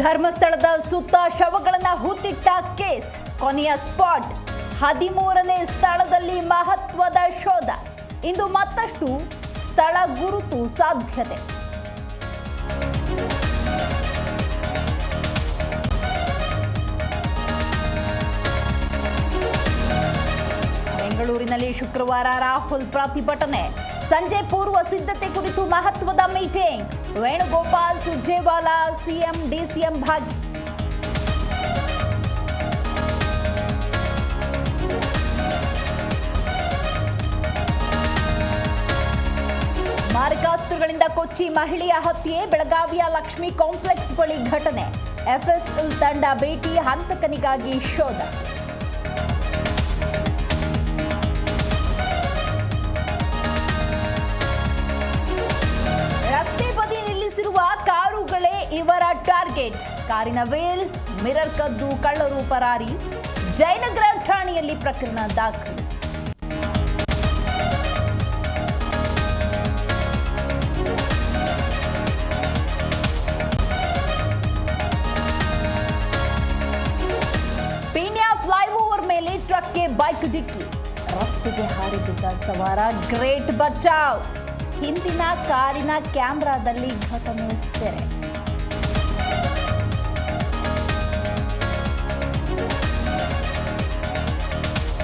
ಧರ್ಮಸ್ಥಳದ ಸುತ್ತ ಶವಗಳನ್ನ ಹೂತಿಟ್ಟ ಕೇಸ್ ಕೊನೆಯ ಸ್ಪಾಟ್ 13ನೇ ಸ್ಥಳದಲ್ಲಿ ಮಹತ್ವದ ಶೋಧ. ಇಂದು ಮತ್ತಷ್ಟು ಸ್ಥಳ ಗುರುತು ಸಾಧ್ಯತೆ. ಬೆಂಗಳೂರಿನಲ್ಲಿ ಶುಕ್ರವಾರ ರಾಹುಲ್ ಪ್ರತಿಭಟನೆ. ಸಂಜೆ ಪೂರ್ವ ಸಿದ್ಧತೆ ಕುರಿತು ಮಹತ್ವದ meeting. Venugopal, Surjewala, CM, DCM ಭಾಗಿ. ಮಾರಕಾಸ್ತ್ರಗಳಿಂದ ಕೊಚ್ಚಿ ಮಹಿಳೆಯ ಹತ್ಯೆ. ಬೆಳಗಾವಿಯ ಲಕ್ಷ್ಮಿ ಕಾಂಪ್ಲೆಕ್ಸ್ ಬಳಿ ಘಟನೆ. ಎಫ್ಎಸ್ಎಲ್ ತಂಡ ಭೇಟಿ. ಹಂತಕನಿಗಾಗಿ ಶೋಧ. ರಸ್ತೆ ಬದಿ ನಿಲ್ಲಿಸಿರುವ ಕಾರುಗಳೇ ಇವರ ಟಾರ್ಗೆಟ್. ಕಾರಿನ ವೇಲ್, ಮಿರರ್ ಕದ್ದು ಕಳ್ಳರು ಪರಾರಿ. ಜಯನಗರ ಠಾಣೆಯಲ್ಲಿ ಪ್ರಕರಣ ದಾಖಲು. ಪೀಣ್ಯ ಫ್ಲೈಓವರ್ ಮೇಲೆ ಟ್ರಕ್ಗೆ ಬೈಕ್ ಡಿಕ್ಕಿ. ರಸ್ತೆಗೆ ಹಾರಿ ಬಿದ್ದ ಸವಾರ ಗ್ರೇಟ್ ಬಚಾವ್. ಹಿಂದಿನ ಕಾರಿನ ಕ್ಯಾಮೆರಾದಲ್ಲಿ ಘಟನೆ ಸೆರೆ.